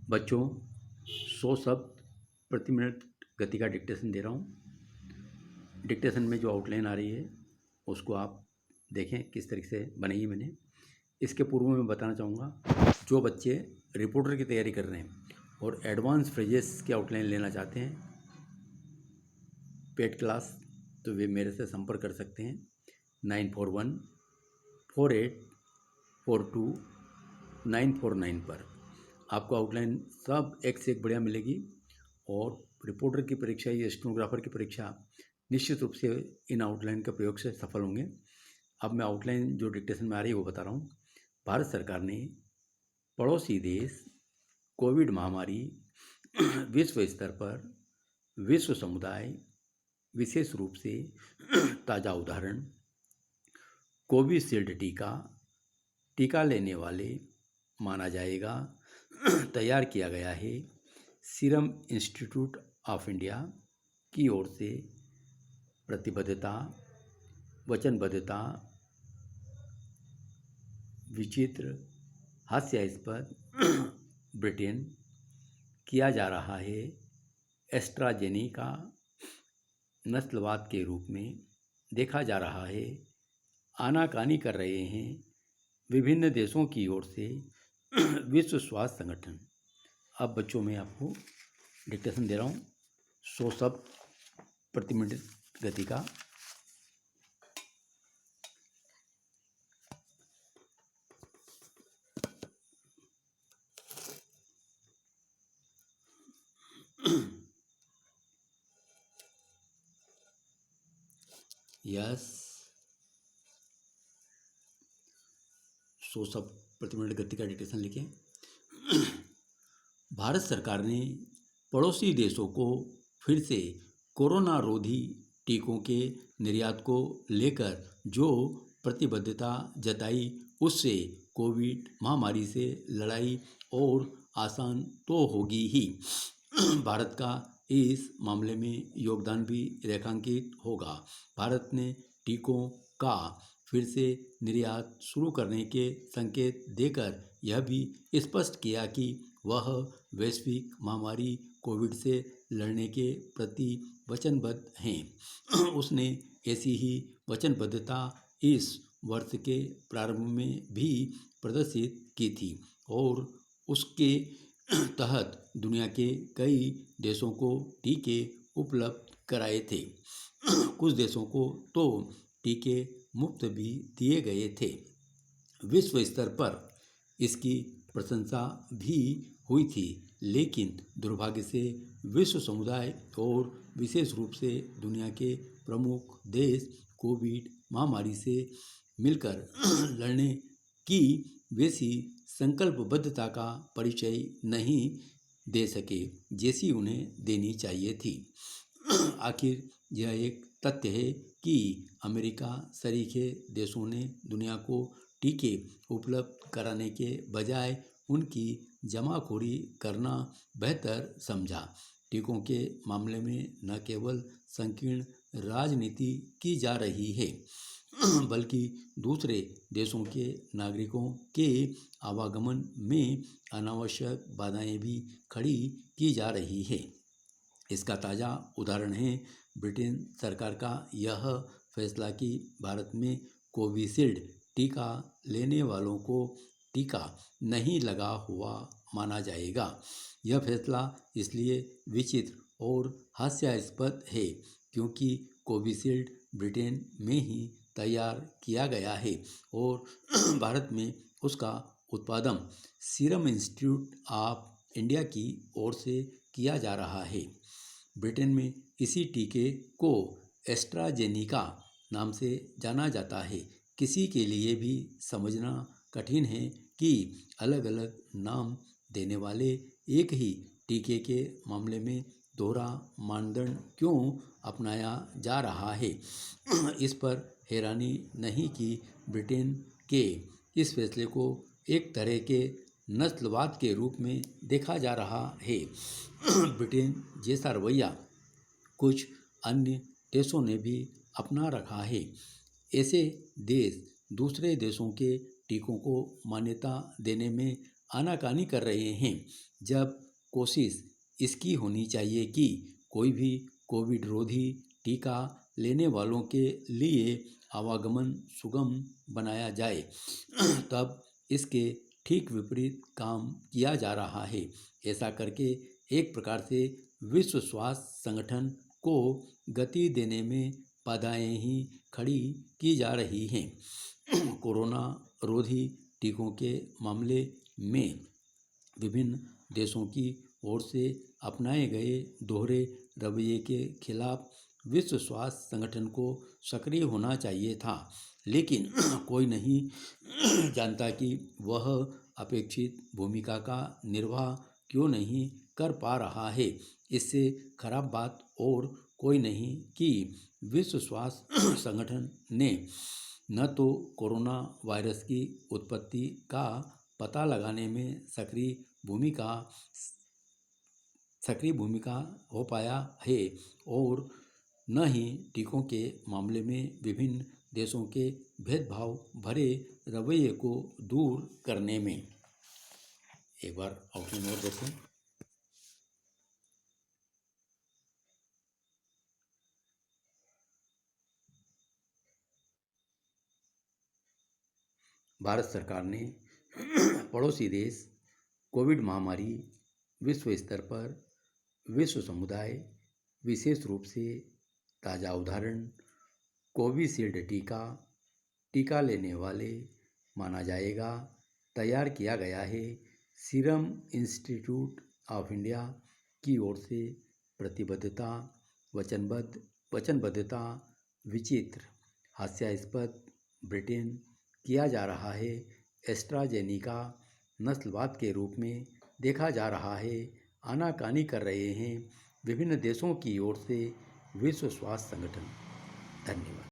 बच्चों 100 शब्द प्रति मिनट गति का डिक्टेशन दे रहा हूँ। डिक्टेशन में जो आउटलाइन आ रही है उसको आप देखें किस तरीके से बनाई है मैंने। इसके पूर्व में बताना चाहूँगा, जो बच्चे रिपोर्टर की तैयारी कर रहे हैं और एडवांस फ्रेजेस की आउटलाइन लेना चाहते हैं पेड क्लास, तो वे मेरे से संपर्क कर सकते हैं 9414842949 पर। आपको आउटलाइन सब एक से एक बढ़िया मिलेगी और रिपोर्टर की परीक्षा या स्टेनोग्राफर की परीक्षा निश्चित रूप से इन आउटलाइन के प्रयोग से सफल होंगे। अब मैं आउटलाइन जो डिक्टेशन में आ रही है वो बता रहा हूँ। भारत सरकार ने पड़ोसी देश कोविड महामारी विश्व स्तर पर विश्व समुदाय, विशेष रूप से ताज़ा उदाहरण कोविशील्ड टीका लेने वाले माना जाएगा, तैयार किया गया है। सीरम इंस्टीट्यूट ऑफ इंडिया की ओर से प्रतिबद्धता, वचनबद्धता, विचित्र, हास्यास्पद ब्रिटेन किया जा रहा है। एस्ट्राजेनेका नस्लवाद के रूप में देखा जा रहा है। आनाकानी कर रहे हैं विभिन्न देशों की ओर से विश्व स्वास्थ्य संगठन। अब बच्चों में आपको डिक्टेशन दे रहा हूँ 100 शब्द प्रति मिनट गति का। यस, 100 शब्द प्रति मिनट गति का डिक्टेशन लिखें। भारत सरकार ने पड़ोसी देशों को फिर से कोरोना रोधी टीकों के निर्यात को लेकर जो प्रतिबद्धता जताई, उससे कोविड महामारी से लड़ाई और आसान तो होगी ही, भारत का इस मामले में योगदान भी रेखांकित होगा। भारत ने टीकों का फिर से निर्यात शुरू करने के संकेत देकर यह भी स्पष्ट किया कि वह वैश्विक महामारी कोविड से लड़ने के प्रति वचनबद्ध हैं। उसने ऐसी ही वचनबद्धता इस वर्ष के प्रारंभ में भी प्रदर्शित की थी और उसके तहत दुनिया के कई देशों को टीके उपलब्ध कराए थे। कुछ देशों को तो टीके मुफ्त भी दिए गए थे। विश्व स्तर पर इसकी प्रशंसा भी हुई थी, लेकिन दुर्भाग्य से विश्व समुदाय और विशेष रूप से दुनिया के प्रमुख देश कोविड महामारी से मिलकर लड़ने की वैसी संकल्पबद्धता का परिचय नहीं दे सके जैसी उन्हें देनी चाहिए थी। आखिर यह एक तथ्य है कि अमेरिका सरीखे देशों ने दुनिया को टीके उपलब्ध कराने के बजाय उनकी जमाखोरी करना बेहतर समझा। टीकों के मामले में न केवल संकीर्ण राजनीति की जा रही है, बल्कि दूसरे देशों के नागरिकों के आवागमन में अनावश्यक बाधाएं भी खड़ी की जा रही है। इसका ताज़ा उदाहरण है ब्रिटेन सरकार का यह फैसला कि भारत में कोविशील्ड टीका लेने वालों को टीका नहीं लगा हुआ माना जाएगा। यह फैसला इसलिए विचित्र और हास्यास्पद है क्योंकि कोविशील्ड ब्रिटेन में ही तैयार किया गया है और भारत में उसका उत्पादन सीरम इंस्टीट्यूट ऑफ इंडिया की ओर से किया जा रहा है। ब्रिटेन में इसी टीके को एस्ट्राजेनेका नाम से जाना जाता है। किसी के लिए भी समझना कठिन है कि अलग अलग नाम देने वाले एक ही टीके के मामले में दोहरा मानदंड क्यों अपनाया जा रहा है। इस पर हैरानी नहीं कि ब्रिटेन के इस फैसले को एक तरह के नस्लवाद के रूप में देखा जा रहा है। ब्रिटेन जैसा रवैया कुछ अन्य देशों ने भी अपना रखा है। ऐसे देश दूसरे देशों के टीकों को मान्यता देने में आनाकानी कर रहे हैं, जब कोशिश इसकी होनी चाहिए कि कोई भी कोविड रोधी टीका लेने वालों के लिए आवागमन सुगम बनाया जाए, तब इसके ठीक विपरीत काम किया जा रहा है। ऐसा करके एक प्रकार से विश्व स्वास्थ्य संगठन को गति देने में बाधाएं ही खड़ी की जा रही हैं। कोरोना रोधी टीकों के मामले में विभिन्न देशों की ओर से अपनाए गए दोहरे रवैये के खिलाफ विश्व स्वास्थ्य संगठन को सक्रिय होना चाहिए था, लेकिन कोई नहीं जानता कि वह अपेक्षित भूमिका का निर्वाह क्यों नहीं कर पा रहा है। इससे खराब बात और कोई नहीं कि विश्व स्वास्थ्य संगठन ने न तो कोरोना वायरस की उत्पत्ति का पता लगाने में सक्रिय भूमिका हो पाया है और न ही टीकों के मामले में विभिन्न देशों के भेदभाव भरे रवैये को दूर करने में। एक बार आउटलाइन और देखें। भारत सरकार ने पड़ोसी देश कोविड महामारी विश्व स्तर पर विश्व समुदाय, विशेष रूप से ताज़ा उदाहरण कोविशील्ड टीका लेने वाले माना जाएगा, तैयार किया गया है। सीरम इंस्टीट्यूट ऑफ इंडिया की ओर से प्रतिबद्धता, वचनबद्धता विचित्र, हास्यास्पद ब्रिटेन किया जा रहा है। एस्ट्राजेनिका नस्लवाद के रूप में देखा जा रहा है। आनाकानी कर रहे हैं विभिन्न देशों की ओर से विश्व स्वास्थ्य संगठन। धन्यवाद।